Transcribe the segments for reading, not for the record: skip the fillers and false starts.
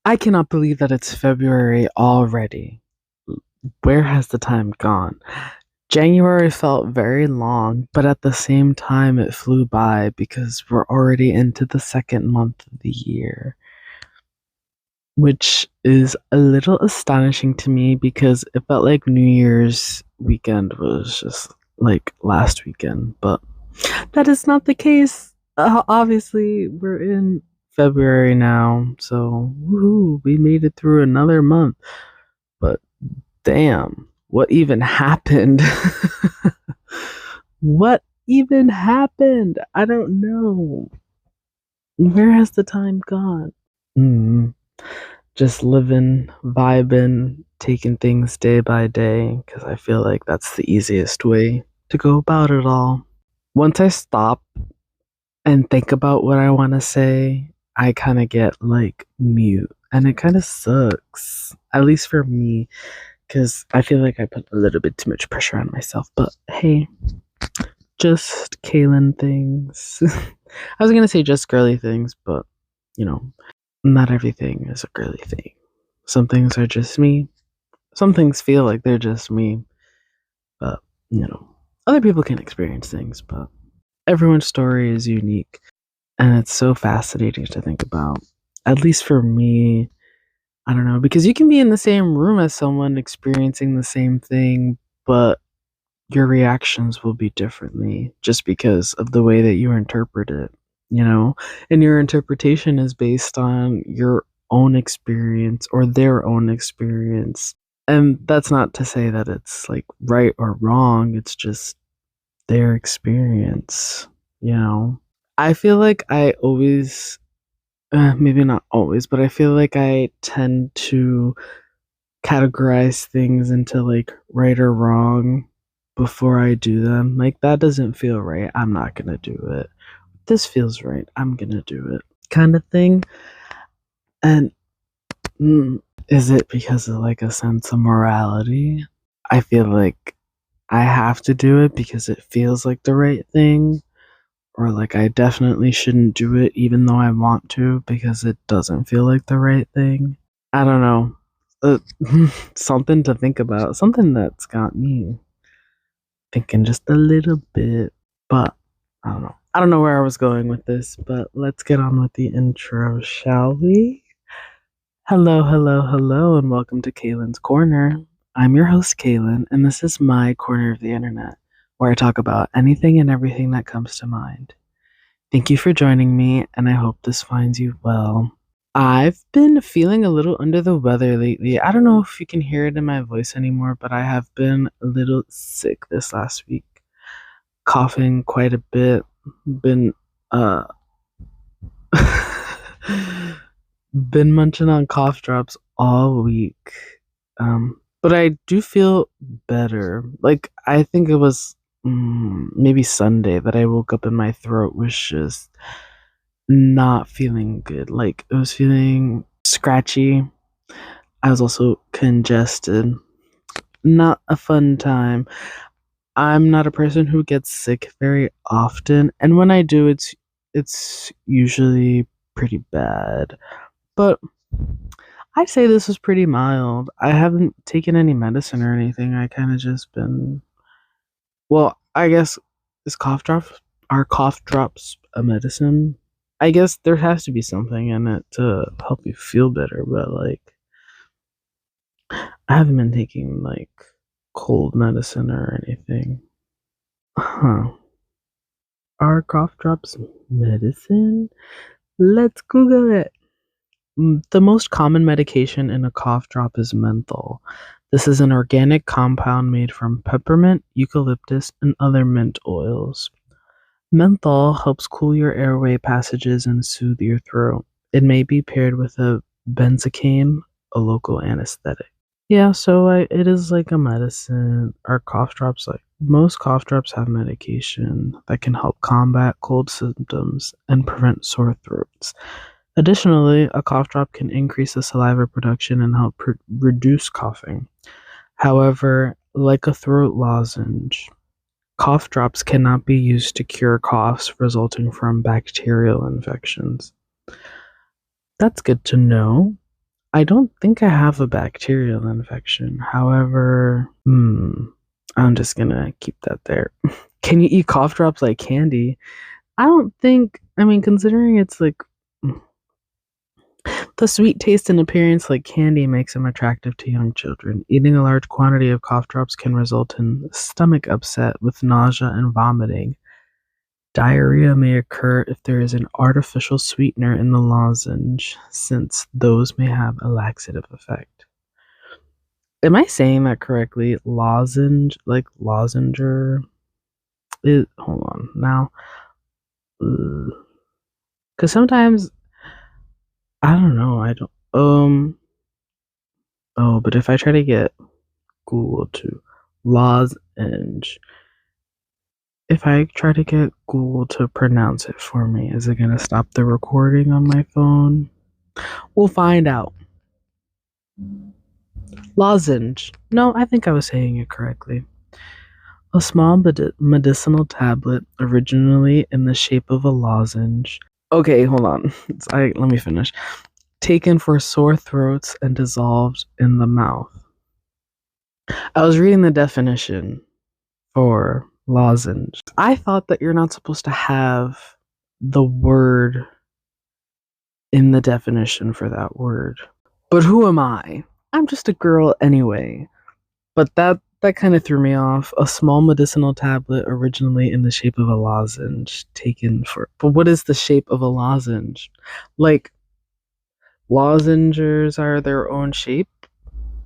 I cannot believe that it's February already. Where has the time gone? January felt very long, but at the same time, it flew by because we're already into the second month of the year, which is a little astonishing to me because it felt like New Year's weekend was just like last weekend, but that is not the case. Obviously, we're in February now, so woohoo, we made it through another month. But damn, what even happened? What even happened? I don't know. Where has the time gone? Mm, just living, vibing, taking things day by day, because I feel like that's the easiest way to go about it all. Once I stop and think about what I want to say, I kind of get like mute. And it kind of sucks, at least for me, because I feel like I put a little bit too much pressure on myself. But hey, just Kaylin things. I was going to say just girly things, but you know, not everything is a girly thing. Some things are just me. Some things feel like they're just me. But, other people can experience things, but everyone's story is unique. And it's so fascinating to think about. At least for me, I don't know, because you can be in the same room as someone experiencing the same thing, but your reactions will be differently just because of the way that you interpret it, you know? And your interpretation is based on your own experience or their own experience. And that's not to say that it's like right or wrong, it's just their experience, you know? I feel like I always, maybe not always, but I feel like I tend to categorize things into like right or wrong before I do them. Like, that doesn't feel right. I'm not going to do it. This feels right. I'm going to do it. Kind of thing. And is it because of like a sense of morality? I feel like I have to do it because it feels like the right thing. Or like I definitely shouldn't do it even though I want to because it doesn't feel like the right thing. I don't know. Uh, something to think about. Something that's got me thinking just a little bit. But I don't know. I don't know where I was going with this, but let's get on with the intro, shall we? Hello, hello, hello, and welcome to Kaylin's Corner. I'm your host, Kaylin, and this is my corner of the internet, where I talk about anything and everything that comes to mind. Thank you for joining me, and I hope this finds you well. I've been feeling a little under the weather lately. I don't know if you can hear it in my voice anymore, but I have been a little sick this last week. Coughing quite a bit. Been uh been munching on cough drops all week. But I do feel better. Like I think it was maybe Sunday that I woke up and my throat was just not feeling good. Like it was feeling scratchy. I was also congested. Not a fun time. I'm not a person who gets sick very often, and when I do, it's usually pretty bad. But I'd say this was pretty mild. I haven't taken any medicine or anything. I kind of just been well, I guess is cough drops are cough drops a medicine? I guess there has to be something in it to help you feel better, but like I haven't been taking like cold medicine or anything. Huh. Are cough drops medicine? Let's Google it. The most common medication in a cough drop is menthol. This is an organic compound made from peppermint, eucalyptus, and other mint oils. Menthol helps cool your airway passages and soothe your throat. It may be paired with a benzocaine, a local anesthetic. Yeah, so it is like a medicine. Or cough drops, like most cough drops have medication that can help combat cold symptoms and prevent sore throats. Additionally, a cough drop can increase the saliva production and help reduce coughing. However, like a throat lozenge, cough drops cannot be used to cure coughs resulting from bacterial infections. That's good to know. I don't think I have a bacterial infection. However, I'm just gonna keep that there. Can you eat cough drops like candy? I don't think, I mean, considering it's like the sweet taste and appearance like candy makes them attractive to young children. Eating a large quantity of cough drops can result in stomach upset with nausea and vomiting. Diarrhea may occur if there is an artificial sweetener in the lozenge, since those may have a laxative effect. Am I saying that correctly? Lozenge, like lozenger? Hold on now. Because sometimes, I don't know, I don't. Oh, but if I try to get Google to lozenge, if I try to get Google to pronounce it for me, is it going to stop the recording on my phone? We'll find out. Lozenge. No, I think I was saying it correctly. A small medicinal tablet, originally in the shape of a lozenge. Okay, hold on. Let me finish. Taken for sore throats and dissolved in the mouth. I was reading the definition for lozenge. I thought that you're not supposed to have the word in the definition for that word. But who am I? I'm just a girl anyway. But that kind of threw me off. A small medicinal tablet originally in the shape of a lozenge taken for. But what is the shape of a lozenge? Like, lozengers are their own shape?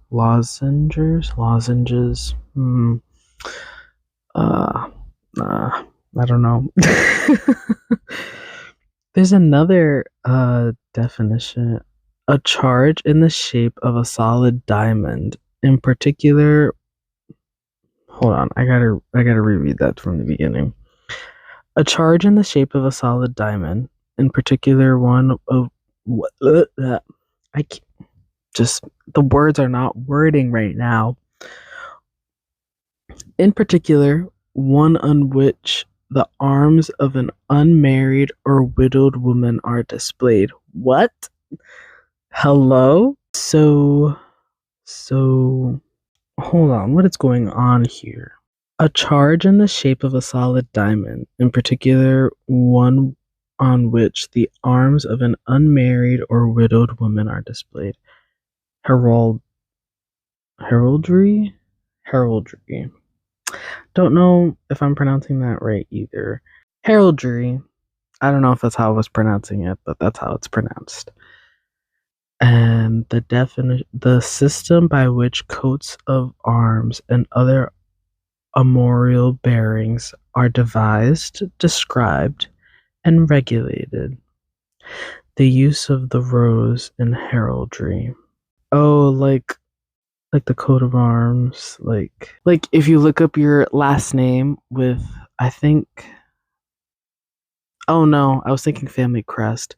Lozenges. I don't know. There's another definition. A charge in the shape of a solid diamond. In particular, hold on, I gotta reread that from the beginning. A charge in the shape of a solid diamond, in particular one of I can't, just the words are not wording right now. In particular, one on which the arms of an unmarried or widowed woman are displayed. What? Hello? So hold on, what is going on here? A charge in the shape of a solid diamond, in particular one on which the arms of an unmarried or widowed woman are displayed. Heraldry? Heraldry. Don't know if I'm pronouncing that right either. Heraldry. I don't know if that's how I was pronouncing it, but that's how it's pronounced. And the system by which coats of arms and other armorial bearings are devised, described, and regulated. The use of the rose in heraldry. Oh, like the coat of arms, like if you look up your last name with, I think, oh no, I was thinking family crest,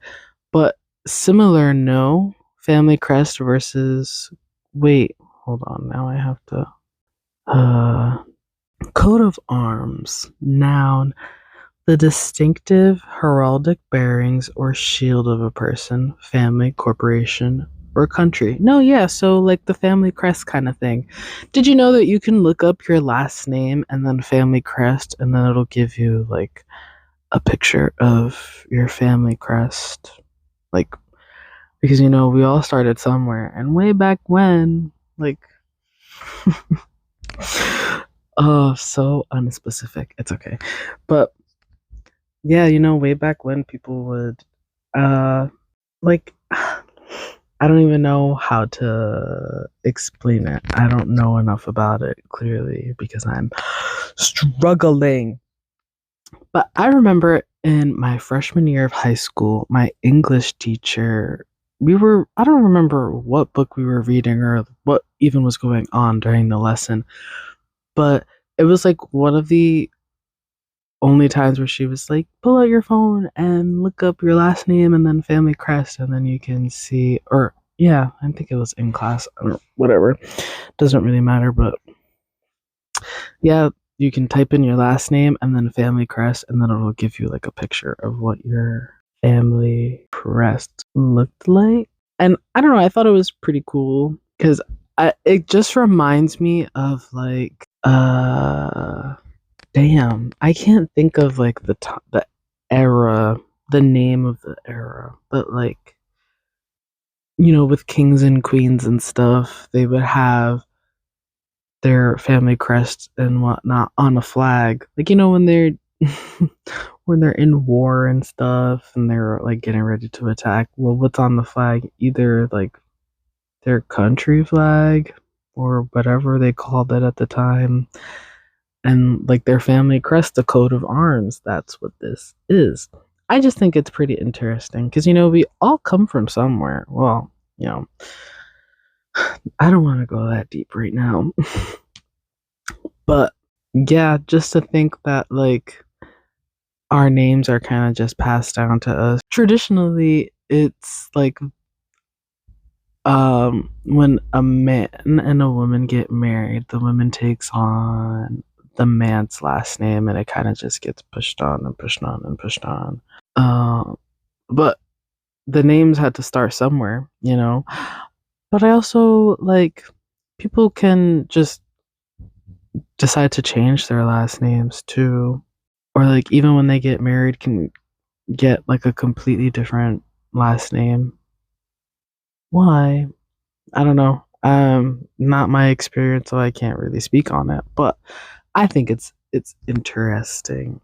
but similar, no, family crest versus, wait, hold on, now I have to, coat of arms, noun, the distinctive heraldic bearings or shield of a person, family, corporation, or country. No, yeah, so like the family crest kind of thing. Did you know that you can look up your last name and then family crest, and then it'll give you like a picture of your family crest? Like, because we all started somewhere, and way back when, like, oh, so unspecific. It's okay. But yeah, way back when people would, like, I don't even know how to explain it. I don't know enough about it clearly because I'm struggling. But I remember in my freshman year of high school, my English teacher, I don't remember what book we were reading or what even was going on during the lesson, but it was like one of the only times where she was like, pull out your phone and look up your last name and then family crest, and then you can see, or yeah, I think it was in class or whatever. Doesn't really matter, but yeah, you can type in your last name and then family crest, and then it'll give you like a picture of what your family crest looked like. And I don't know, I thought it was pretty cool because it just reminds me of like damn, I can't think of like the era, the name of the era, but like with kings and queens and stuff, they would have their family crest and whatnot on a flag. Like when they're when they're in war and stuff and they're like getting ready to attack. Well, what's on the flag? Either like their country flag or whatever they called it at the time. And like their family crest, the coat of arms. That's what this is. I just think it's pretty interesting because we all come from somewhere. Well, I don't want to go that deep right now. But yeah, just to think that like our names are kind of just passed down to us. Traditionally, it's like when a man and a woman get married, the woman takes on the man's last name and it kind of just gets pushed on and pushed on and pushed on. But the names had to start somewhere. But I also like people can just decide to change their last names too, or like even when they get married can get like a completely different last name. Why? I don't know. Not my experience, so I can't really speak on it, but I think it's interesting.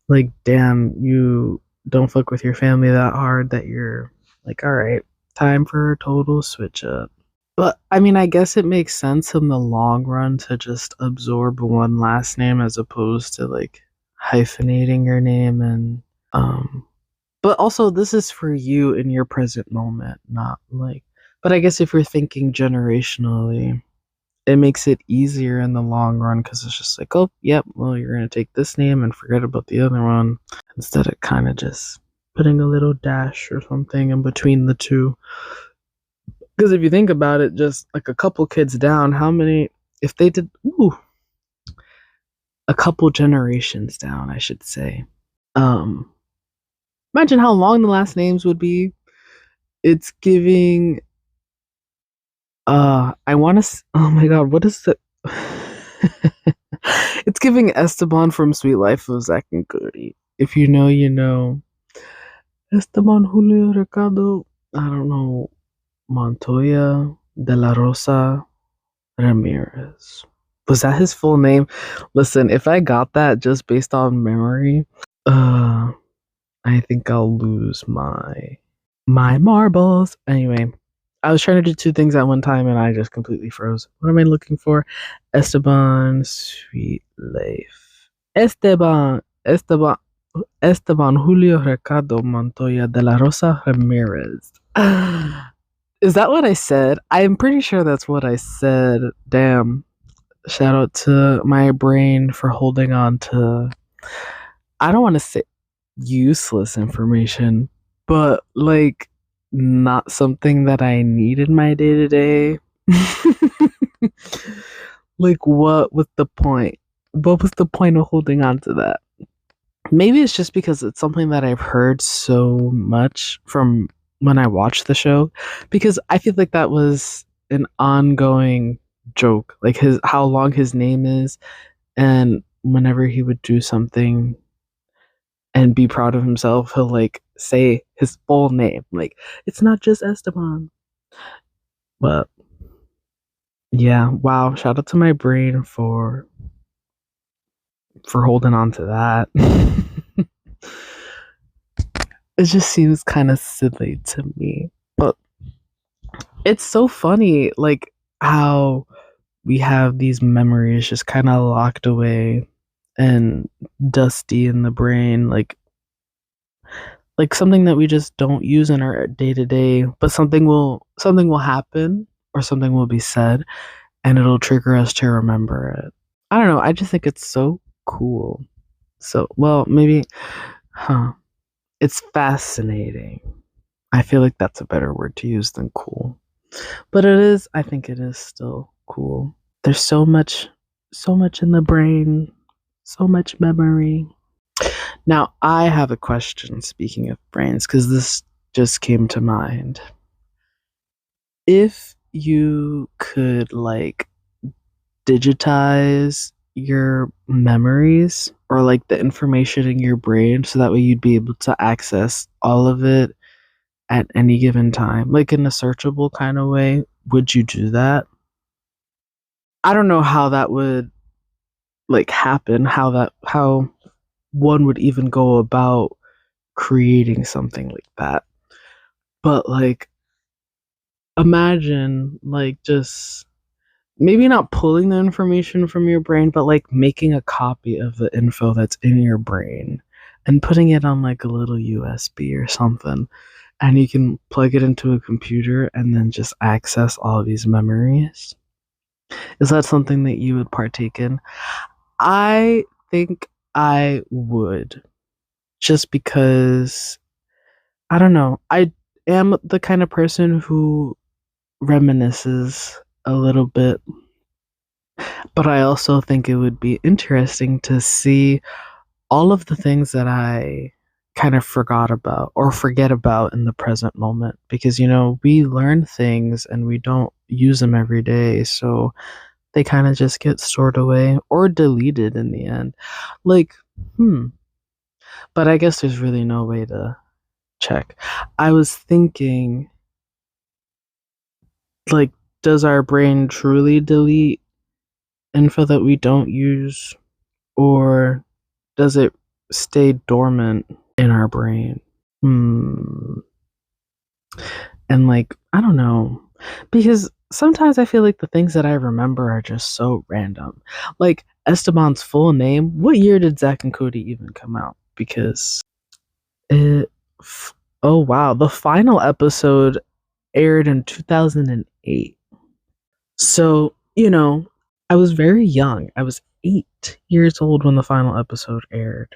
Like, damn, you don't fuck with your family that hard that you're like, all right, time for a total switch up. But I mean, I guess it makes sense in the long run to just absorb one last name as opposed to like hyphenating your name and but also this is for you in your present moment, not like but I guess if you're thinking generationally, it makes it easier in the long run because it's just like, oh, yep, well, you're going to take this name and forget about the other one instead of kind of just putting a little dash or something in between the two. Because if you think about it, just like a couple kids down, how many, if they did, a couple generations down, I should say. Um, Imagine how long the last names would be. It's giving, I want to, oh my God, what is it? It's giving Esteban from Sweet Life of Zack and Cody. If you know, you know. Esteban Julio Ricardo, I don't know, Montoya de la Rosa Ramirez. Was that his full name? Listen, if I got that just based on memory, I think I'll lose my marbles. Anyway, I was trying to do two things at one time and I just completely froze. What am I looking for? Esteban Sweet Life. Esteban Julio Ricardo Montoya de la Rosa Ramirez. Is that what I said? I'm pretty sure that's what I said. Damn. Shout out to my brain for holding on to, I don't want to say useless information, but like not something that I need in my day to day. Like, what was the point? What was the point of holding on to that? Maybe it's just because it's something that I've heard so much from when I watched the show, because I feel like that was an ongoing joke, like his how long his name is, and whenever he would do something and be proud of himself, he'll like say his full name. Like it's not just Esteban. But yeah, wow, shout out to my brain for holding on to that. It just seems kind of silly to me. But it's so funny like how we have these memories just kind of locked away and dusty in the brain like something that we just don't use in our day to day, but something will happen or something will be said and it'll trigger us to remember it. I don't know, I just think it's so cool. So, well, maybe it's fascinating. I feel like that's a better word to use than cool. But I think it is still cool. There's so much in the brain, so much memory. Now, I have a question speaking of brains, because this just came to mind. If you could like digitize your memories or like the information in your brain so that way you'd be able to access all of it at any given time, like in a searchable kind of way, would you do that? I don't know how that would like happen, how one would even go about creating something like that. But like imagine like just maybe not pulling the information from your brain, but like making a copy of the info that's in your brain and putting it on like a little USB or something. And you can plug it into a computer and then just access all of these memories. Is that something that you would partake in? I think I would, just because I don't know. I am the kind of person who reminisces a little bit, but I also think it would be interesting to see all of the things that I kind of forgot about or forget about in the present moment, because we learn things and we don't use them every day, so they kind of just get stored away or deleted in the end. Like, hmm. But I guess there's really no way to check. I was thinking, like, does our brain truly delete info that we don't use, or does it stay dormant in our brain? Hmm. And like, I don't know. Because sometimes I feel like the things that I remember are just so random. Like Esteban's full name. What year did Zack and Cody even come out? Because it. Oh wow, the final episode aired in 2008. So, I was very young. I was 8 years old when the final episode aired.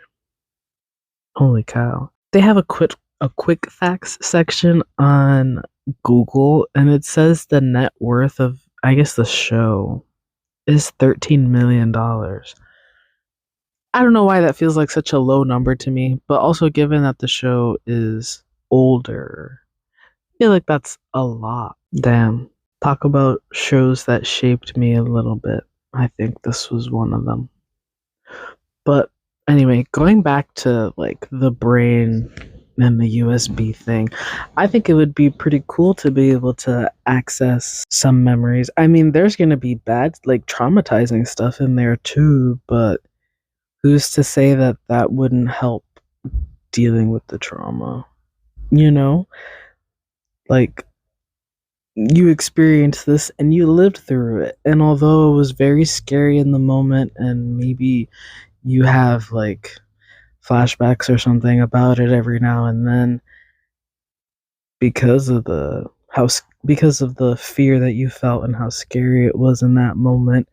Holy cow. They have a quick facts section on Google, and it says the net worth of, I guess, the show is $13 million. I don't know why that feels like such a low number to me, but also given that the show is older, I feel like that's a lot. Damn. Talk about shows that shaped me a little bit. I think this was one of them. But anyway, going back to like the brain and the USB thing, I think it would be pretty cool to be able to access some memories. I mean, there's going to be bad, like traumatizing stuff in there too, but who's to say that that wouldn't help dealing with the trauma? You know? Like, you experienced this and you lived through it. And although it was very scary in the moment, and maybe you have like flashbacks or something about it every now and then because of the fear that you felt and how scary it was in that moment,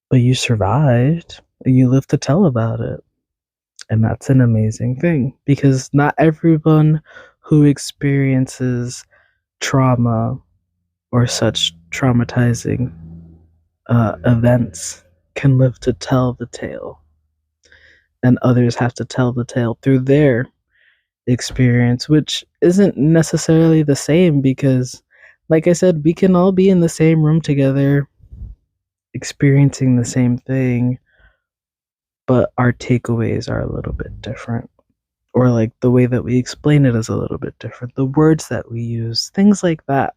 but you survived and you lived to tell about it. And that's an amazing thing, because not everyone who experiences trauma or such traumatizing events can live to tell the tale, and others have to tell the tale through their experience, which isn't necessarily the same because, like I said, we can all be in the same room together experiencing the same thing, but our takeaways are a little bit different. Or like the way that we explain it is a little bit different. The words that we use, things like that.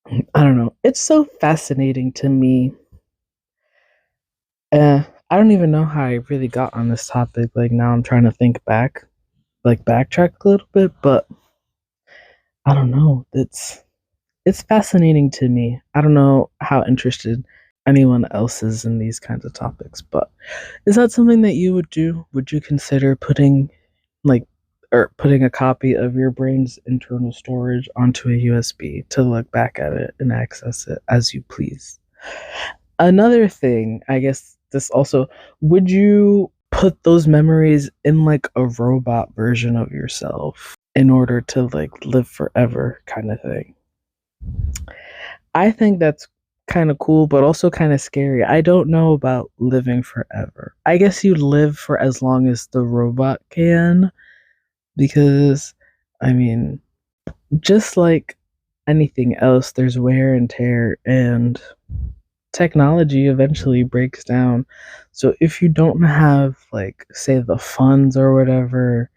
I don't know. It's so fascinating to me. I don't even know how I really got on this topic. Like now I'm trying to think back, like backtrack a little bit, but I don't know. It's fascinating to me. I don't know how interested anyone else is in these kinds of topics, but is that something that you would do? Would you consider like putting a copy of your brain's internal storage onto a USB to look back at it and access it as you please? Another thing, I guess this also, would you put those memories in like a robot version of yourself in order to like live forever kind of thing? I think that's kind of cool, but also kind of scary. I don't know about living forever. I guess you live for as long as the robot can, because I mean, just like anything else, there's wear and tear, and technology eventually breaks down. So if you don't have, like, say, the funds or whatever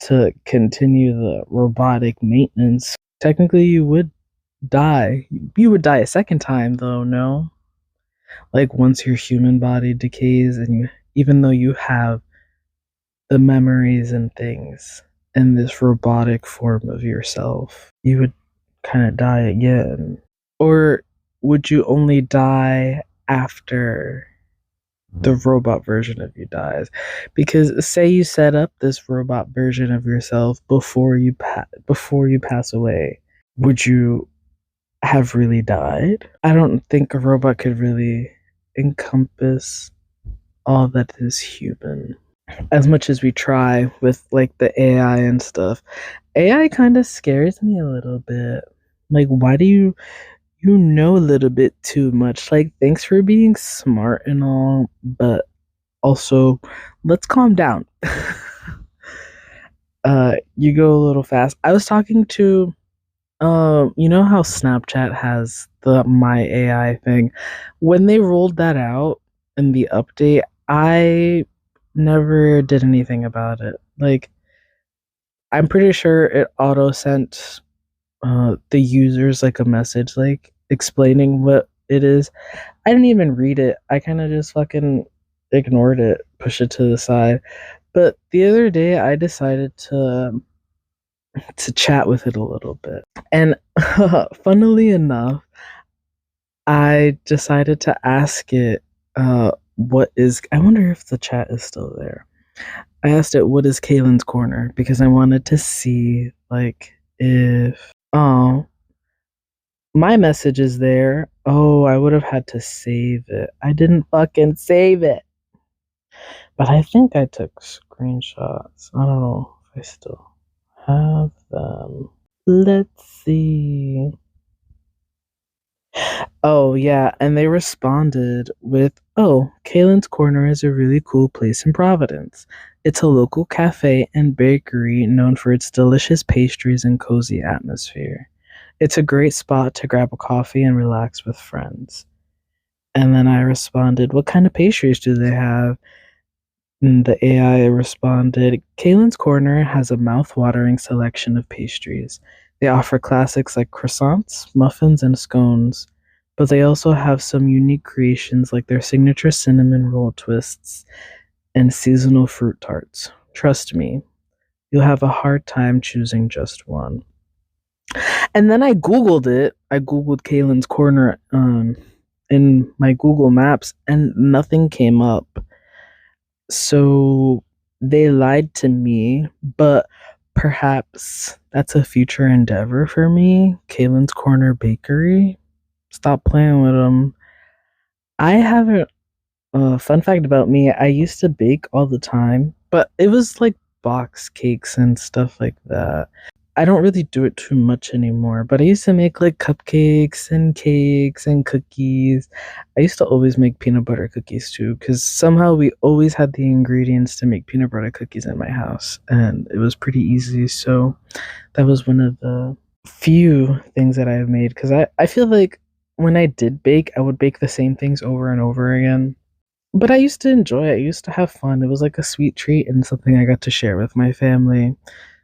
to continue the robotic maintenance, technically you would die. You would die a second time, though, no? Like, once your human body decays, and you, even though you have the memories and things in this robotic form of yourself, you would kind of die again. Or would you only die after the robot version of you dies? Because say you set up this robot version of yourself before you pass away, would you have really died? I don't think a robot could really encompass all that is human. As much as we try with, like, the AI and stuff, AI kind of scares me a little bit. Like, why do you know a little bit too much? Like, thanks for being smart and all, but also let's calm down. You go a little fast. I was talking to you know how Snapchat has the My AI thing? When they rolled that out in the update, I never did anything about it. Like, I'm pretty sure it auto sent the users like a message, like, explaining what it is. I didn't even read it. I kind of just fucking ignored it, pushed it to the side. But the other day, I decided to chat with it a little bit, and funnily enough, I decided to ask it, what is. I wonder if the chat is still there. I asked it, what is Kaylin's Corner? Because I wanted to see, like, if. Oh, my message is there. Oh, I would have had to save it. I didn't fucking save it. But I think I took screenshots. I don't know if I still have them. Let's see. Oh, yeah, and they responded with, oh, Kaylin's Corner is a really cool place in Providence. It's a local cafe and bakery known for its delicious pastries and cozy atmosphere. It's a great spot to grab a coffee and relax with friends. And then I responded, what kind of pastries do they have? And the AI responded, Kaylin's Corner has a mouth-watering selection of pastries. They offer classics like croissants, muffins, and scones, but they also have some unique creations like their signature cinnamon roll twists and seasonal fruit tarts. Trust me, you'll have a hard time choosing just one. And then I Googled it. I Googled Kaylin's Corner in my Google Maps, and nothing came up. So they lied to me, but perhaps that's a future endeavor for me. Kaylin's Corner Bakery. Stop playing with them. I haven't. Fun fact about me: I used to bake all the time, but it was like box cakes and stuff like that. I don't really do it too much anymore, but I used to make like cupcakes and cakes and cookies. I used to always make peanut butter cookies too, because somehow we always had the ingredients to make peanut butter cookies in my house, and it was pretty easy. So that was one of the few things that I have made, because I feel like when I did bake, I would bake the same things over and over again. But I used to enjoy it. I used to have fun. It was like a sweet treat and something I got to share with my family.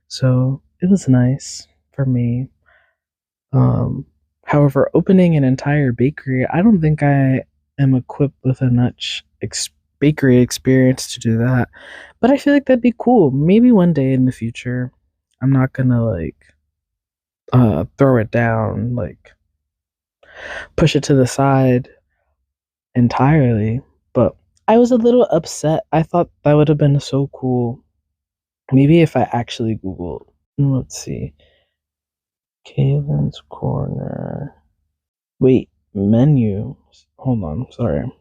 So it was nice for me. Um, However, opening an entire bakery, I don't think I am equipped with enough bakery experience to do that. But I feel like that'd be cool. Maybe one day in the future. I'm not gonna, like, throw it down, like, push it to the side entirely. But I was a little upset. I thought that would have been so cool. Maybe if I actually Googled. Let's see. Kaylin's Corner. Wait, menu. Hold on, sorry.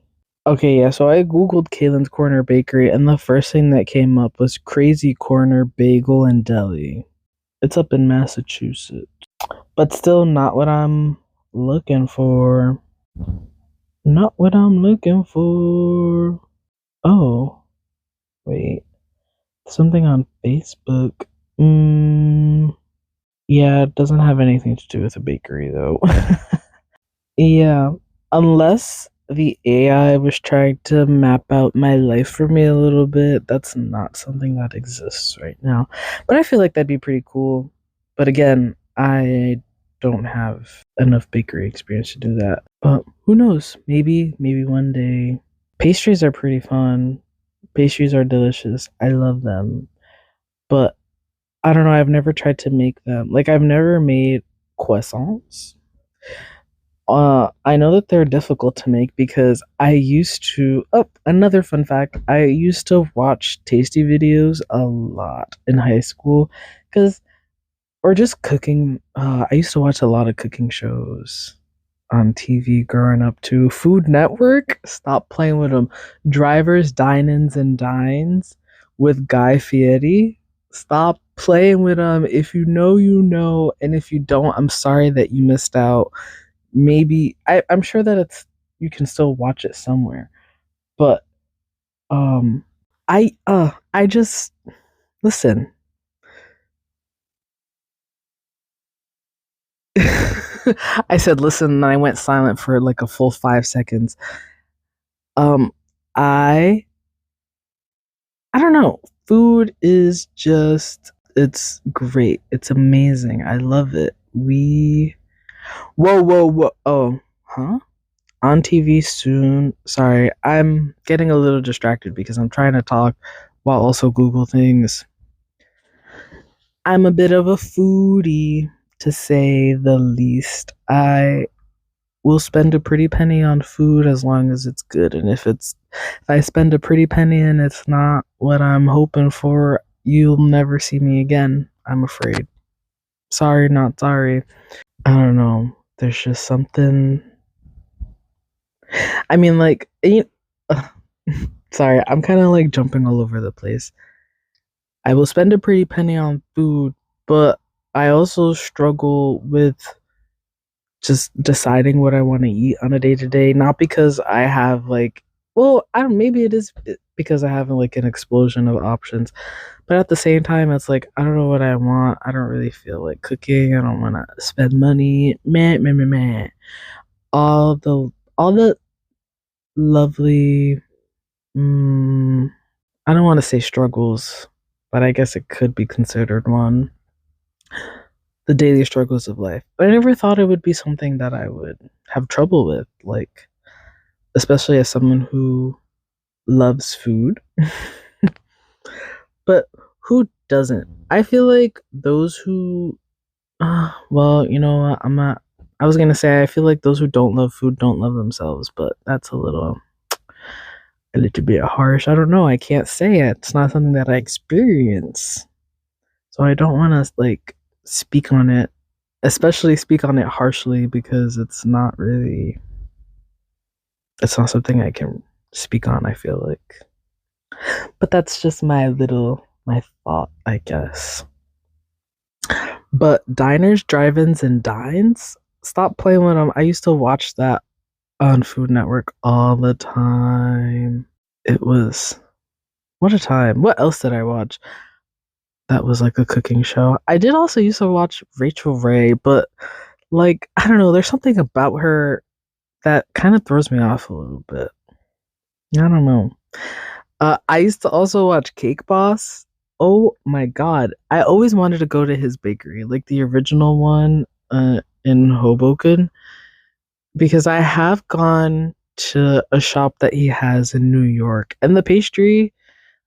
Okay, yeah, so I Googled Kaylin's Corner Bakery, and the first thing that came up was Crazy Corner Bagel and Deli. It's up in Massachusetts. But still not what I'm looking for. Not what I'm looking for. Oh, wait. Something on Facebook. Hmm. Yeah, it doesn't have anything to do with a bakery though. Yeah, unless the AI was trying to map out my life for me a little bit, that's not something that exists right now. But I feel like that'd be pretty cool. But again, I don't have enough bakery experience to do that. But who knows? Maybe one day. Pastries are pretty fun. Pastries are delicious. I love them. But I don't know, I've never tried to make them. Like I've never made croissants. I know that they're difficult to make because I used to. Oh, another fun fact: I used to watch tasty videos a lot in high school, because or just cooking. I used to watch a lot of cooking shows on TV growing up too. Food Network, stop playing with them. Drivers, Dine-ins, and Dines with Guy Fieri. Stop playing with them. If you know, you know, and if you don't, I'm sorry that you missed out. Maybe I'm sure that it's you can still watch it somewhere. But um I just listen. I said listen and I went silent for like a full 5 seconds. Um I I don't know. Food is just it's great. It's amazing. I love it. We whoa. Oh, huh? On TV soon. Sorry, I'm getting a little distracted because I'm trying to talk while also Google things. I'm a bit of a foodie, to say the least. I will spend a pretty penny on food as long as it's good, and if I spend a pretty penny and it's not what I'm hoping for, you'll never see me again. I'm afraid. Sorry, not sorry. I don't know. There's just something. I mean, like, sorry, I'm kind of like jumping all over the place. I will spend a pretty penny on food, but I also struggle with just deciding what I want to eat on a day to day. Not because I have like, well, I don't. Maybe it is because I have like an explosion of options, but at the same time, it's like I don't know what I want. I don't really feel like cooking. I don't want to spend money. Meh, meh, meh, meh. All the lovely. Mm, I don't want to say struggles, but I guess it could be considered one. The daily struggles of life. But I never thought it would be something that I would have trouble with, like, especially as someone who loves food. But who doesn't? I feel like those who, well, you know what? I'm not. I was gonna say I feel like those who don't love food don't love themselves, but that's a little bit harsh. I don't know. I can't say it. It's not something that I experience. So I don't want to like speak on it, especially speak on it harshly because it's not something I can speak on, I feel like. But that's just my thought, I guess. But diners, drive-ins and dines, stop playing with them. I used to watch that on Food Network all the time. It was what a time. What else did I watch? That was like a cooking show. I did also used to watch Rachel Ray, but like I don't know, there's something about her that kind of throws me off a little bit. I don't know. I used to also watch Cake Boss. Oh my god, I always wanted to go to his bakery, like the original one in Hoboken, because I have gone to a shop that he has in New York, and the pastry.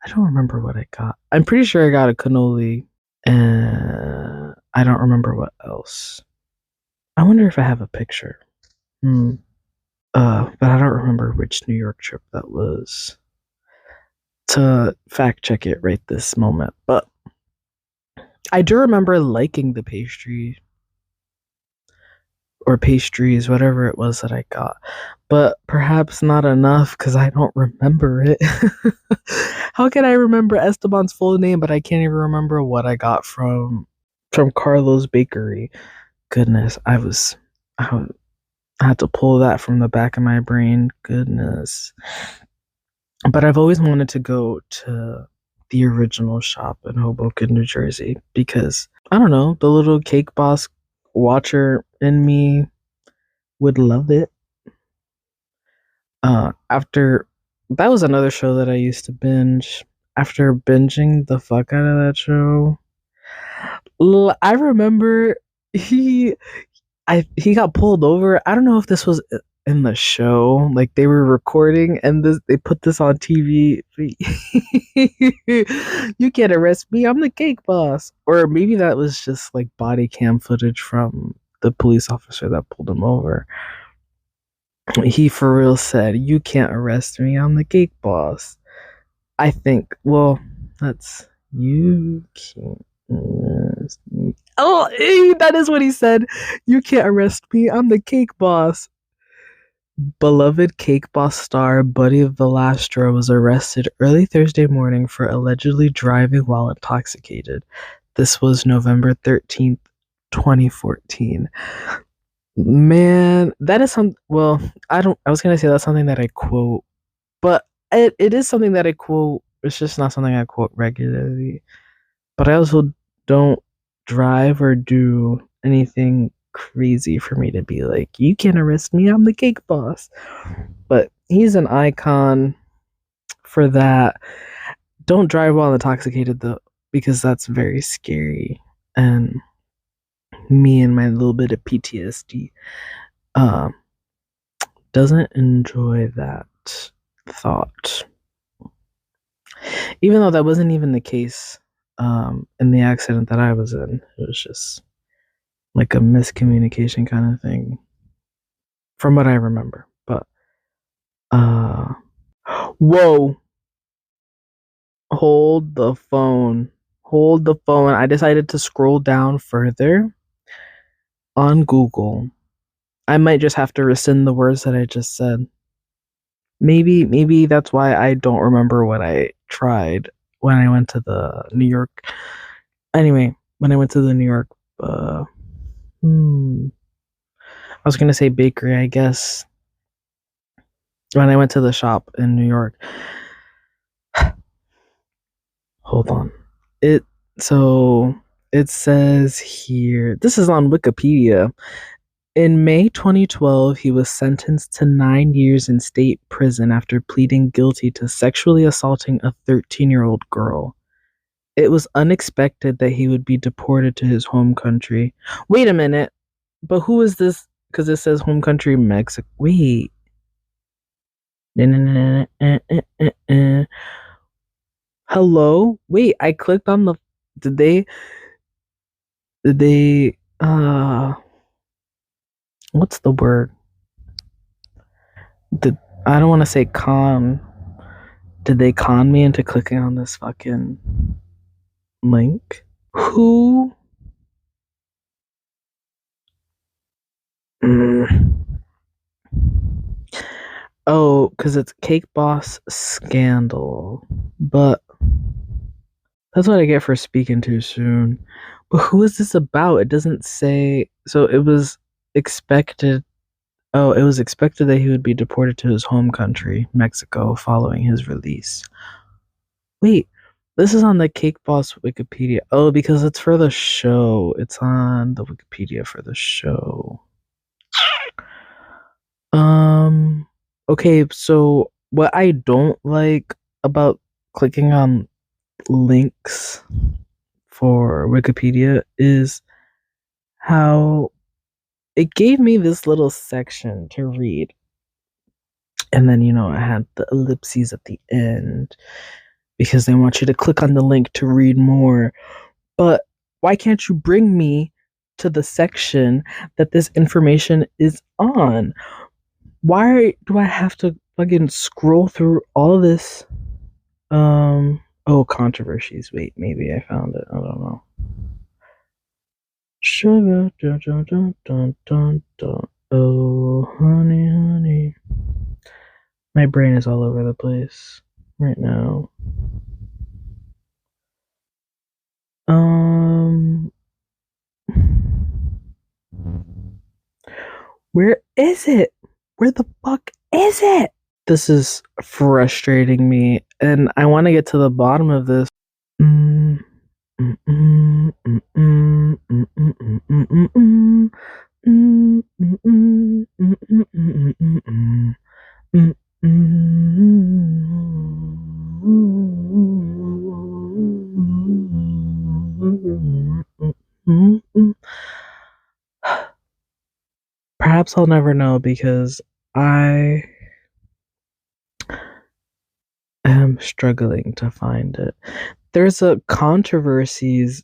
I don't remember what I got. I'm pretty sure I got a cannoli, and I don't remember what else. I wonder if I have a picture. Hmm. But I don't remember which New York trip that was to fact check it right this moment. But I do remember liking the pastry or pastries, whatever it was that I got, but perhaps not enough because I don't remember it. How can I remember Esteban's full name, but I can't even remember what I got from Carlo's Bakery? Goodness, I had to pull that from the back of my brain. Goodness. But I've always wanted to go to the original shop in Hoboken, New Jersey, because I don't know, the little Cake Boss watcher in me would love it. After that was another show that I used to binge. After binging the fuck out of that show, I remember he he got pulled over. I don't know if this was in the show, like they were recording and they put this on TV. You can't arrest me. I'm the Cake Boss. Or maybe that was just like body cam footage from the police officer that pulled him over. He for real said, "You can't arrest me. I'm the Cake Boss." I think. Well, that's you can't arrest me. Oh, that is what he said. You can't arrest me. I'm the Cake Boss. Beloved Cake Boss star Buddy Valastro was arrested early Thursday morning for allegedly driving while intoxicated. This was November 13th, 2014. Man, that is some. Well, I was gonna say that's something that I quote, but it is something that I quote. It's just not something I quote regularly. But I also don't drive or do anything crazy for me to be like, you can't arrest me, I'm the Cake Boss. But he's an icon for that. Don't drive while intoxicated though, because that's very scary. And me and my little bit of PTSD doesn't enjoy that thought. Even though that wasn't even the case in the accident that I was in. It was just like a miscommunication kind of thing from what I remember. But whoa. Hold the phone. Hold the phone. I decided to scroll down further on Google. I might just have to rescind the words that I just said. Maybe that's why I don't remember what I tried when I went to the New York. Anyway, when I went to the New York I was gonna say bakery, I guess. When I went to the shop in New York. Hold on. It says here. This is on Wikipedia. In May 2012, he was sentenced to 9 years in state prison after pleading guilty to sexually assaulting a 13-year-old girl. It was unexpected that he would be deported to his home country. Wait a minute. But who is this? Because it says home country Mexico. Wait. Hello? Wait, I clicked on the. Did they, what's the word? I don't want to say con. Did they con me into clicking on this fucking link? Who? Oh, because it's Cake Boss Scandal. But that's what I get for speaking too soon. But who is this about? It doesn't say. So it was expected. Oh, it was expected that he would be deported to his home country, Mexico, following his release. Wait, this is on the Cake Boss Wikipedia. Oh, because it's for the show. It's on the Wikipedia for the show. Okay, so what I don't like about clicking on links for Wikipedia is how it gave me this little section to read. And then, I had the ellipses at the end because they want you to click on the link to read more. But why can't you bring me to the section that this information is on? Why do I have to fucking scroll through all this? Controversies. Wait, maybe I found it. I don't know. Sugar, dun, dun, dun, dun, dun, dun. Oh, honey, honey. My brain is all over the place right now. Where is it? Where the fuck is it? This is frustrating me, and I want to get to the bottom of this. Mm, mm, mm, mm, mm, mm, mm, mm, mm, mm, mm. Mm, mm, mm, mm, mm, mm, mm, mm, mm, mm. Perhaps I'll never know because I am struggling to find it. There's a controversies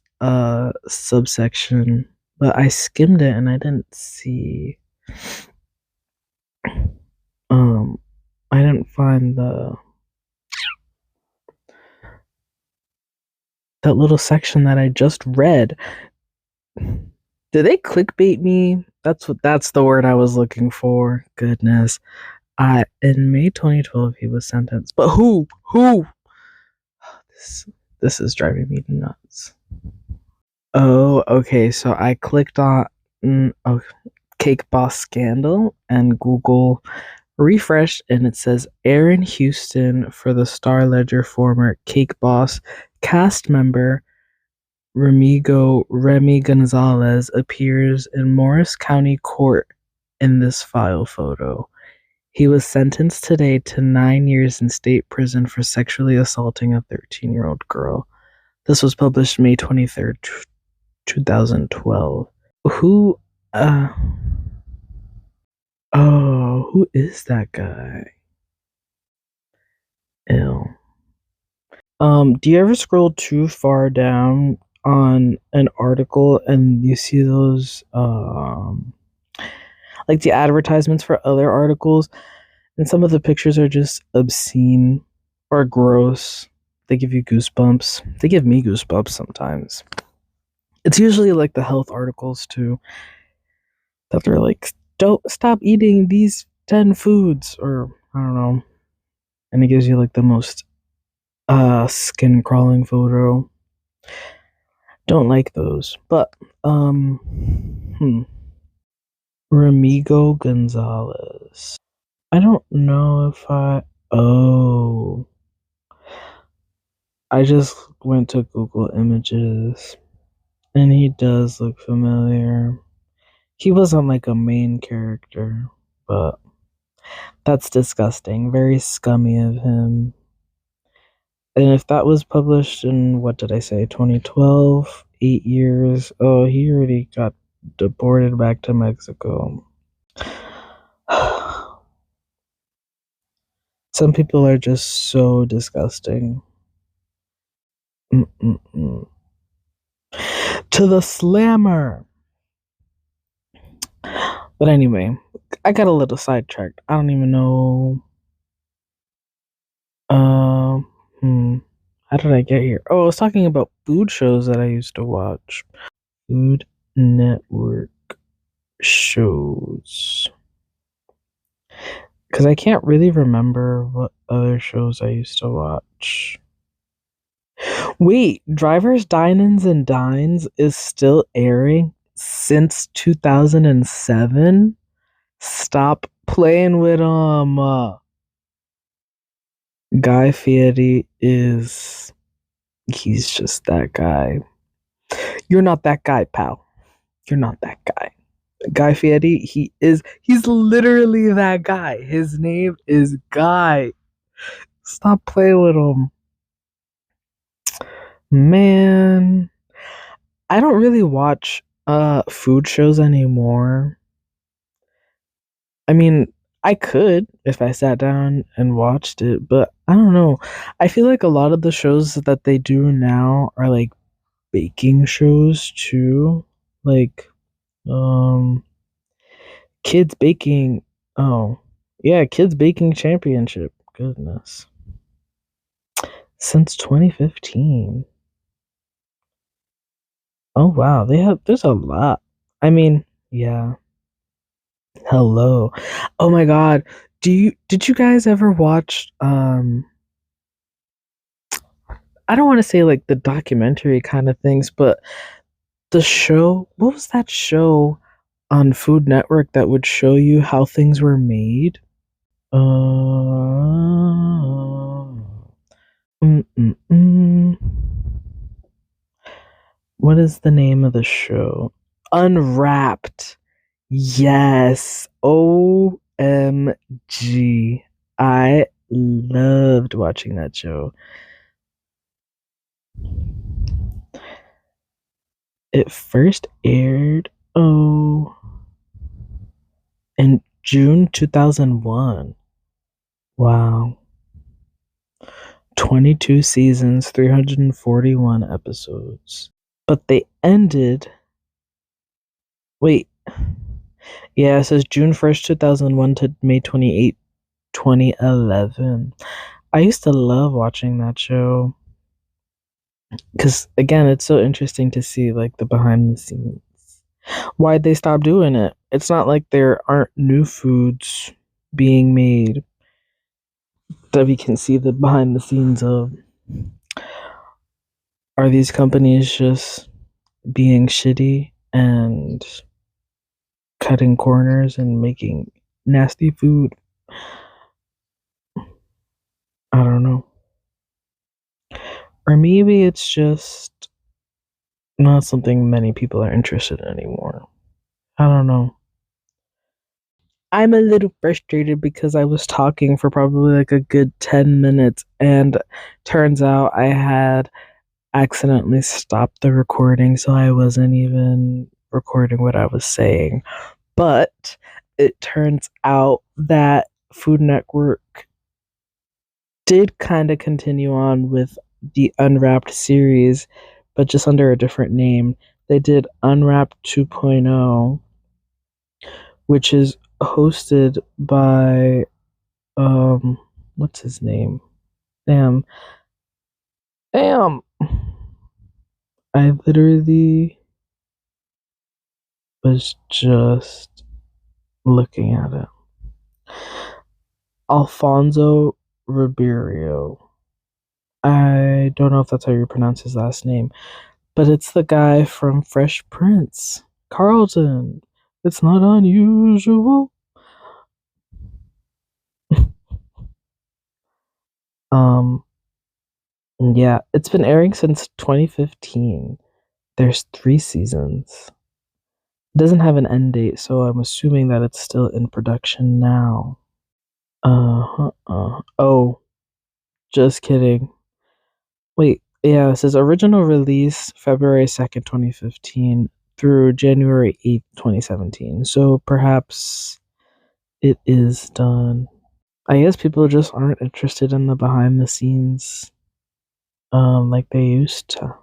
subsection, but I skimmed it and I didn't see um I didn't find that little section that I just read. Did they clickbait me? That's the word I was looking for. Goodness. In May 2012 he was sentenced. But who? Who? This this is driving me nuts. Oh, okay. So I clicked on oh, Cake Boss scandal and Google refreshed and it says Aaron Houston for the Star Ledger former Cake Boss cast member Remy Gonzalez appears in Morris County Court in this file photo. He was sentenced today to 9 years in state prison for sexually assaulting a 13-year-old girl. This was published May 23rd, 2012. Who, uh, who is that guy? Ew. Do you ever scroll too far down on an article and you see those, like the advertisements for other articles, and some of the pictures are just obscene or gross? They give you goosebumps. They give me goosebumps sometimes. It's usually like the health articles too, that they're like, don't stop eating these 10 foods, or I don't know. And it gives you like the most skin crawling photo. Don't like those. But Remigo Gonzalez. I don't know if oh, I just went to Google Images and he does look familiar. He wasn't like a main character, but that's disgusting. Very scummy of him. And if that was published in, what did I say, 2012, 8 years, oh, he already got deported back to Mexico. Some people are just so disgusting. Mm-mm-mm. To the slammer. But anyway, I got a little sidetracked. I don't even know. Um, How did I get here? Oh, I was talking about food shows that I used to watch. Food Network shows. Because I can't really remember what other shows I used to watch. Wait, Driver's Dine-Ins and Dines is still airing since 2007? Stop playing with Guy Fieri he's just that guy. You're not that guy, pal. You're not that guy. Guy Fieri, he's literally that guy. His name is Guy. Stop playing with him. Man, I don't really watch food shows anymore. I mean, I could if I sat down and watched it, but I don't know. I feel like a lot of the shows that they do now are like baking shows too. Like um kids baking. Oh, yeah, kids baking championship. Goodness. Since 2015. Oh wow, there's a lot. I mean, yeah. Hello. Oh my god. Did you guys ever watch I don't want to say like the documentary kind of things, but the show, what was that show on Food Network that would show you how things were made? Uh, mm, mm, mm. What is the name of the show? Unwrapped. Yes. OMG. I loved watching that show. It first aired, in June 2001. Wow. 22 seasons, 341 episodes. But they ended. Wait. Yeah, it says June 1st, 2001 to May 28, 2011. I used to love watching that show because, again, it's so interesting to see like the behind the scenes. Why'd they stop doing it? It's not like there aren't new foods being made that we can see the behind the scenes of. Are these companies just being shitty and cutting corners and making nasty food? I don't know. Or maybe it's just not something many people are interested in anymore. I don't know. I'm a little frustrated because I was talking for probably like a good 10 minutes, and turns out I had accidentally stopped the recording, so I wasn't even recording what I was saying. But it turns out that Food Network did kind of continue on with the Unwrapped series, but just under a different name. They did Unwrapped 2.0, which is hosted by what's his name? Damn. Damn. I literally was just looking at it. Alfonso Ribeiro. I don't know if that's how you pronounce his last name, but it's the guy from Fresh Prince, Carlton. It's not unusual. um, yeah, it's been airing since 2015. There's 3 seasons. It doesn't have an end date, so I'm assuming that it's still in production now. Oh, just kidding. Wait, yeah, it says original release February 2nd, 2015 through January 8th, 2017. So perhaps it is done. I guess people just aren't interested in the behind the scenes like they used to,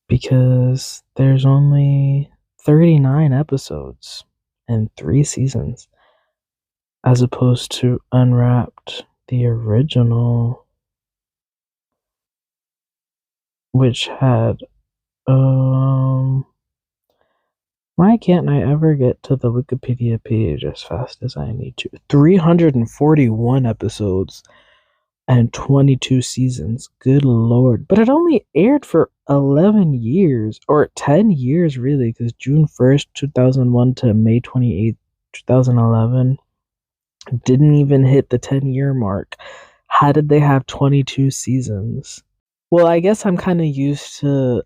because there's only 39 episodes and 3 seasons as opposed to Unwrapped, the original, which had why can't I ever get to the Wikipedia page as fast as I need to? 341 episodes and 22 seasons. Good lord. But it only aired for 11 years, or 10 years really, because June 1st, 2001 to May 28th, 2011 didn't even hit the 10-year mark. How did they have 22 seasons? Well, I guess I'm kind of used to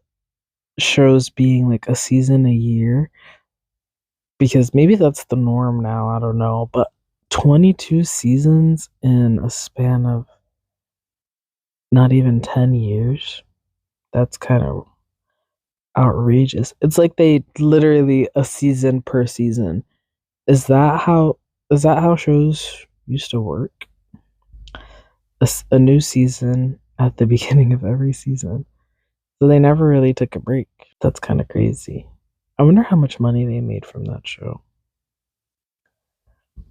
shows being like a season a year, because maybe that's the norm now. I don't know. But 22 seasons in a span of not even 10 years, that's kind of outrageous. It's like they literally a season per season. Is that how shows used to work? A new season at the beginning of every season. So they never really took a break. That's kind of crazy. I wonder how much money they made from that show.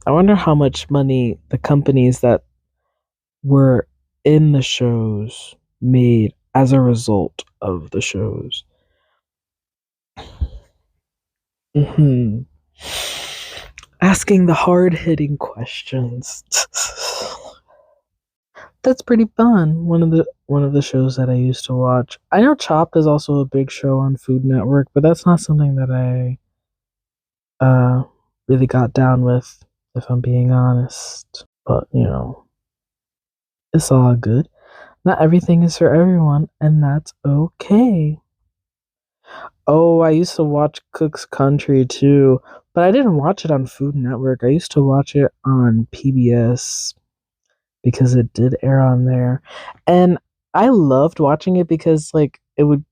I wonder how much money the companies that were in the shows made as a result of the shows. Hmm. Asking the hard hitting questions. That's pretty fun. One of the shows that I used to watch. I know Chopped is also a big show on Food Network, but that's not something that I really got down with, if I'm being honest. But it's all good. Not everything is for everyone, and that's okay. Oh, I used to watch Cook's Country too, but I didn't watch it on Food Network. I used to watch it on PBS because it did air on there. And I loved watching it because like it'd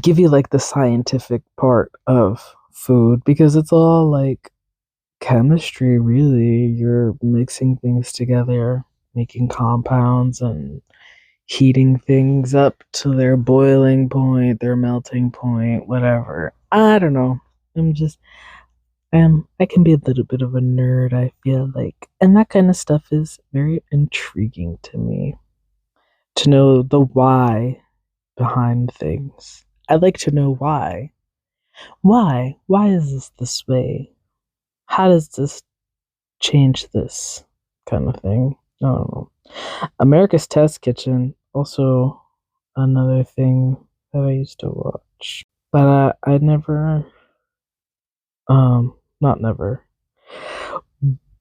give you like the scientific part of food because it's all like chemistry really. You're mixing things together, making compounds and heating things up to their boiling point, their melting point, whatever. I don't know. I'm just I can be a little bit of a nerd, I feel like. And that kind of stuff is very intriguing to me. To know the why behind things. I like to know why. Why? Why is this way? How does this change this kind of thing? I don't know. America's Test Kitchen, also another thing that I used to watch. But I never, not never.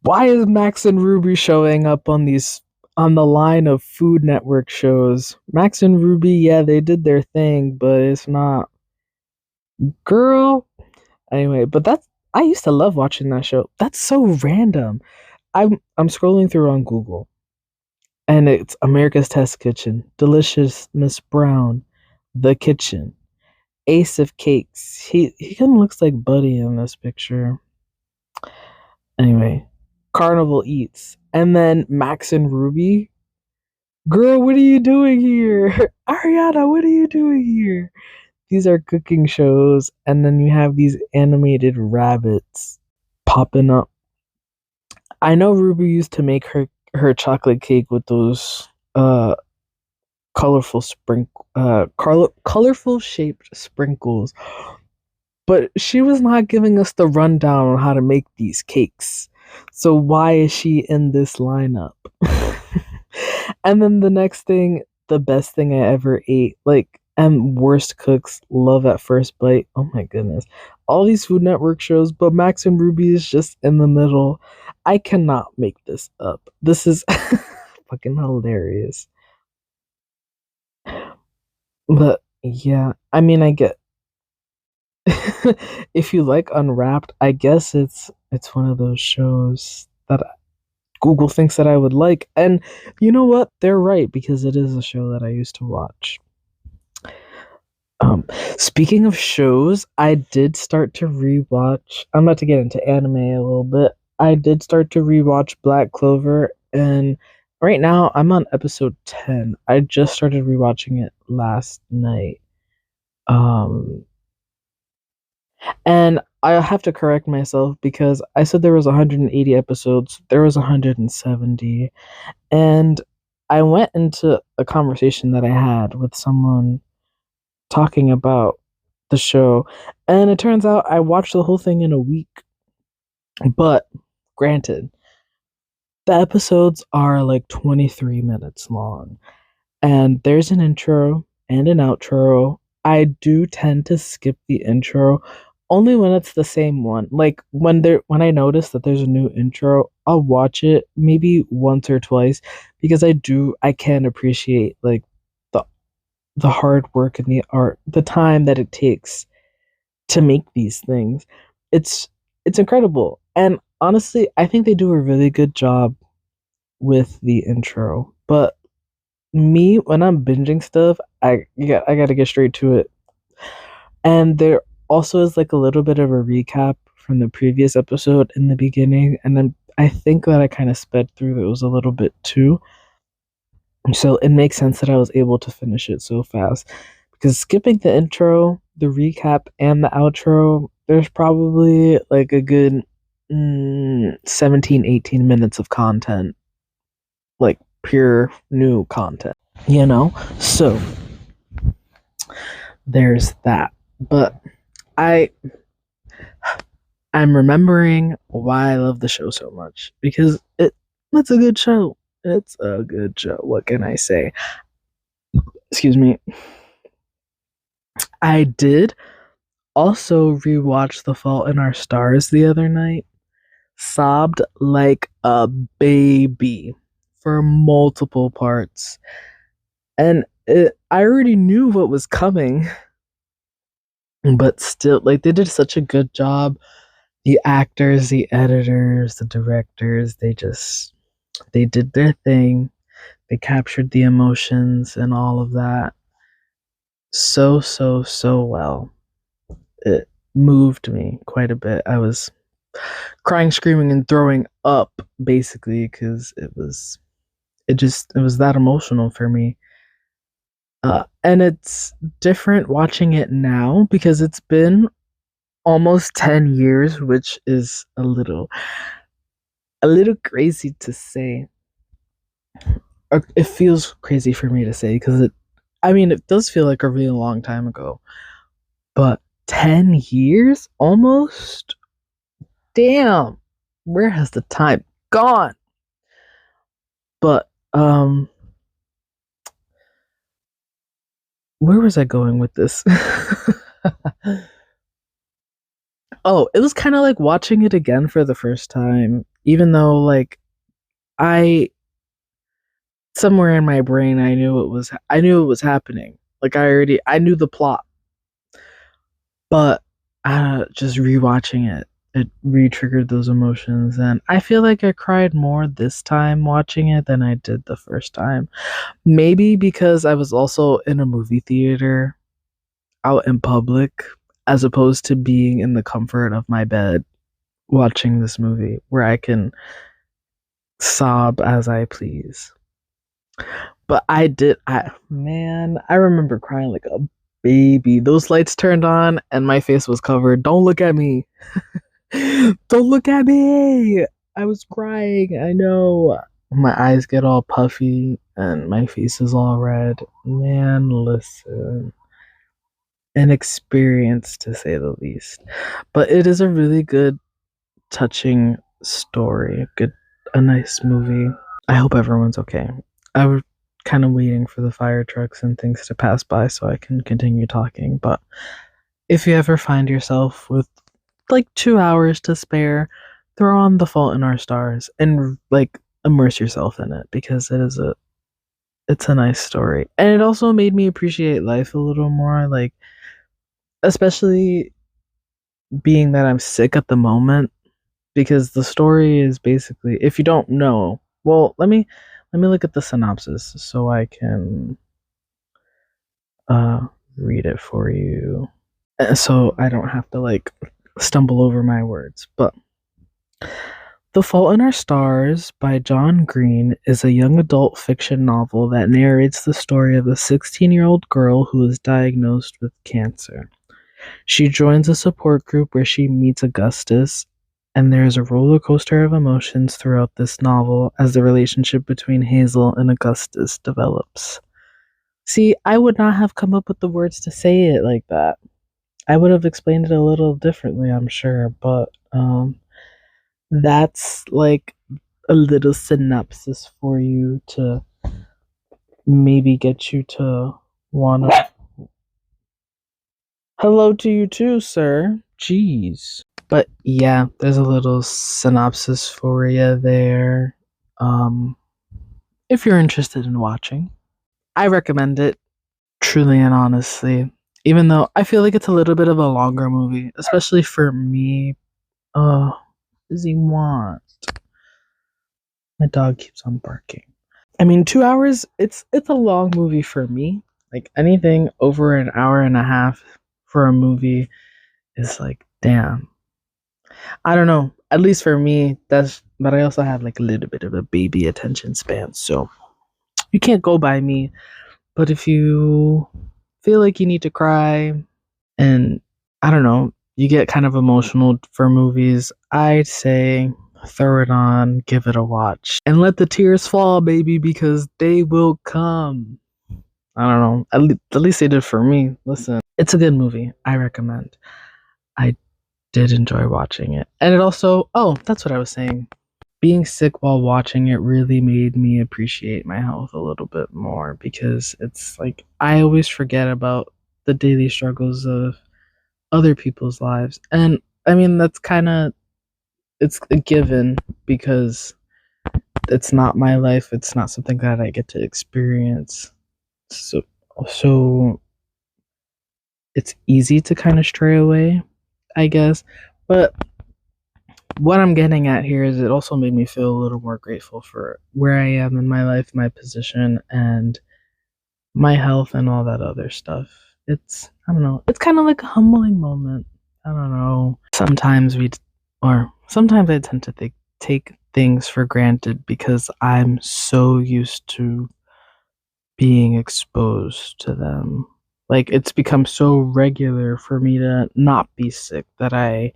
Why is Max and Ruby showing up on the line of Food Network shows? Max and Ruby, yeah, they did their thing, but it's not. Girl. Anyway, but I used to love watching that show. That's so random. I'm scrolling through on Google and it's America's Test Kitchen, Delicious Miss Brown, The Kitchen, Ace of Cakes. He kind of looks like Buddy in this picture. Anyway, Carnival Eats, and then Max and Ruby. Girl, what are you doing here? Ariana, what are you doing here? These are cooking shows, and then you have these animated rabbits popping up. I know Ruby used to make her chocolate cake with those uh colorful colorful shaped sprinkles, but she was not giving us the rundown on how to make these cakes. So why is she in this lineup? And then the next thing, the best thing I ever ate, like, and worst cooks, love at first bite. Oh my goodness. All these Food Network shows, but Max and Ruby is just in the middle. I cannot make this up. This is fucking hilarious. But yeah, I mean, I get if you like Unwrapped, I guess it's one of those shows that Google thinks that I would like. And you know what? They're right because it is a show that I used to watch. Um, Speaking of shows, I did start to rewatch. I'm about to get into anime a little bit. I did start to rewatch Black Clover, and right now I'm on episode 10. I just started rewatching it last night. Um, and I have to correct myself because I said there was 180 episodes. There was 170. And I went into a conversation that I had with someone talking about the show, and it turns out I watched the whole thing in a week. But granted, the episodes are like 23 minutes long, and there's an intro and an outro. I do tend to skip the intro only when it's the same one. Like when I notice that there's a new intro, I'll watch it maybe once or twice because I can appreciate like the the hard work and the art, the time that it takes to make these things. It's it's incredible. And honestly, I think they do a really good job with the intro. But me, when I'm binging stuff, I gotta get straight to it. And there also is like a little bit of a recap from the previous episode in the beginning, and then I think that I kind of sped through those a little bit too. So it makes sense that I was able to finish it so fast. Because skipping the intro, the recap, and the outro, there's probably like a good 17, 18 minutes of content. Like pure new content. You know? So there's that. But I I'm remembering why I love the show so much. Because it's a good show. It's a good show. What can I say? Excuse me. I did also rewatch The Fault in Our Stars the other night. Sobbed like a baby for multiple parts. And I already knew what was coming. but still, like, they did such a good job. The actors, the editors, the directors, they did their thing. They captured the emotions and all of that so well. It moved me quite a bit. I was crying, screaming, and throwing up basically because it was that emotional for me. And it's different watching it now because it's been almost 10 years, which is a little crazy to say. Or it feels crazy for me to say because it does feel like a really long time ago. But 10 years almost? Damn. Where has the time gone? But where was I going with this? Oh, it was kind of like watching it again for the first time, even though like I somewhere in my brain I knew it was happening. Like I knew the plot, but just rewatching it re-triggered those emotions, and I feel like I cried more this time watching it than I did the first time. Maybe because I was also in a movie theater out in public as opposed to being in the comfort of my bed watching this movie where I can sob as I please. But I remember crying like a baby. Those lights turned on and my face was covered. Don't look at me. Don't look at me. I was crying. I know. My eyes get all puffy and my face is all red. Man, listen. An experience to say the least. But it is a really good, touching story. A nice movie. I hope everyone's okay. I was kind of waiting for the fire trucks and things to pass by so I can continue talking. But if you ever find yourself with like 2 hours to spare, throw on The Fault in Our Stars and like immerse yourself in it because it's a nice story. And it also made me appreciate life a little more, like especially being that I'm sick at the moment because the story is basically, if you don't know, well, let me look at the synopsis so I can uh read it for you. So I don't have to like stumble over my words. But The Fault in Our Stars by John Green is a young adult fiction novel that narrates the story of a 16-year-old girl who is diagnosed with cancer. She joins a support group where she meets Augustus, and there is a roller coaster of emotions throughout this novel as the relationship between Hazel and Augustus develops. See, I would not have come up with the words to say it like that. I would have explained it a little differently, I'm sure, but that's like a little synopsis for you to maybe get you to wanna. Hello to you too, sir. Jeez. But yeah, there's a little synopsis for you there. Um, if you're interested in watching, I recommend it truly and honestly. Even though I feel like it's a little bit of a longer movie, especially for me. Oh, does he want? My dog keeps on barking. I mean, 2 hours. It's a long movie for me. Like anything over an hour and a half for a movie is like, damn. I don't know. At least for me, that's. But I also have like a little bit of a baby attention span, so you can't go by me. But if you feel like you need to cry and I don't know, you get kind of emotional for movies, I'd say throw it on, give it a watch, and let the tears fall, baby, because they will come. I don't know. At least they did for me. Listen, it's a good movie. I recommend. I did enjoy watching it. And it also, oh, that's what I was saying. Being sick while watching it really made me appreciate my health a little bit more because it's like I always forget about the daily struggles of other people's lives. And I mean, that's kind of it's a given because it's not my life. It's not something that I get to experience. So it's easy to kind of stray away, I guess. But what I'm getting at here is it also made me feel a little more grateful for where I am in my life, my position, and my health, and all that other stuff. I don't know, it's kind of like a humbling moment. I don't know. Sometimes I tend to take things for granted because I'm so used to being exposed to them. Like, it's become so regular for me to not be sick that I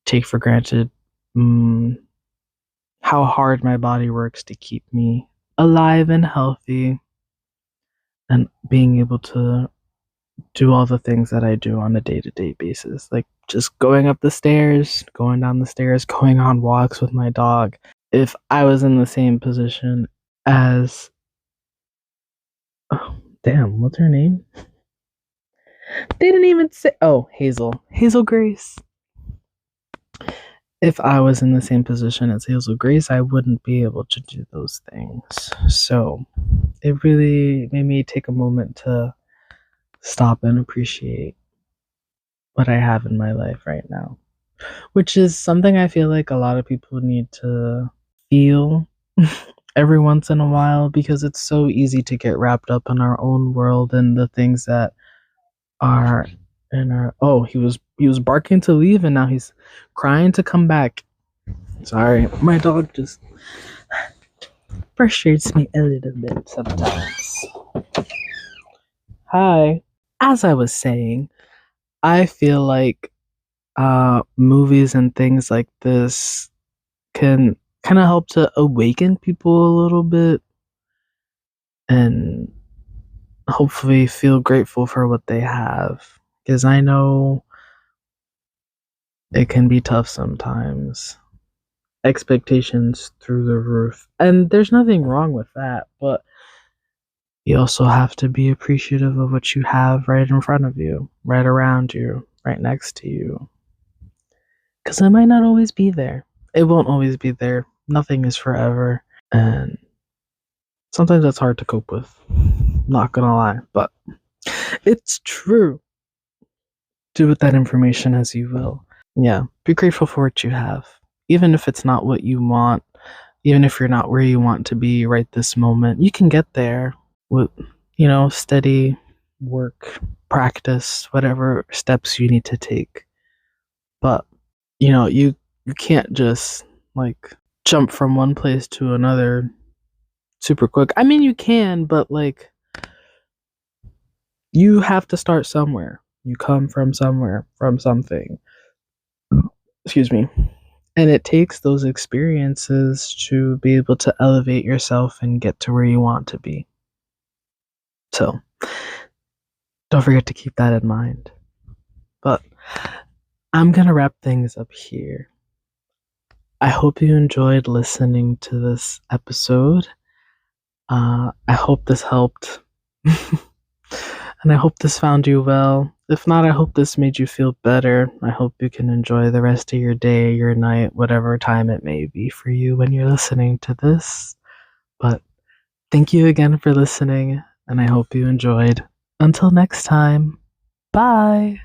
take for granted mm, how hard my body works to keep me alive and healthy and being able to do all the things that I do on a day to day basis. Like just going up the stairs, going down the stairs, going on walks with my dog. If I was in the same position as, oh, damn, what's her name? They didn't even say, oh, Hazel Grace. If I was in the same position as Hazel Grace, I wouldn't be able to do those things. So it really made me take a moment to stop and appreciate what I have in my life right now, which is something I feel like a lot of people need to feel every once in a while, because it's so easy to get wrapped up in our own world and the things that are in our. Oh, he was barking to leave and now he's crying to come back. Sorry, my dog just frustrates me a little bit sometimes. Hi. As I was saying, I feel like movies and things like this can kind of help to awaken people a little bit and hopefully feel grateful for what they have. Because I know it can be tough sometimes. Expectations through the roof. And there's nothing wrong with that, but you also have to be appreciative of what you have right in front of you, right around you, right next to you. Because it might not always be there. It won't always be there. Nothing is forever. And sometimes that's hard to cope with. Not gonna lie, but it's true. Do with that information as you will. Yeah, be grateful for what you have. Even if it's not what you want, even if you're not where you want to be right this moment, you can get there with, steady work, practice, whatever steps you need to take. But, you can't just like jump from one place to another super quick. I mean, you can, but like you have to start somewhere. You come from somewhere, from something. Excuse me. And it takes those experiences to be able to elevate yourself and get to where you want to be. So, don't forget to keep that in mind. But I'm going to wrap things up here. I hope you enjoyed listening to this episode. I hope this helped. And I hope this found you well. If not, I hope this made you feel better. I hope you can enjoy the rest of your day, your night, whatever time it may be for you when you're listening to this. But thank you again for listening, and I hope you enjoyed. Until next time, bye!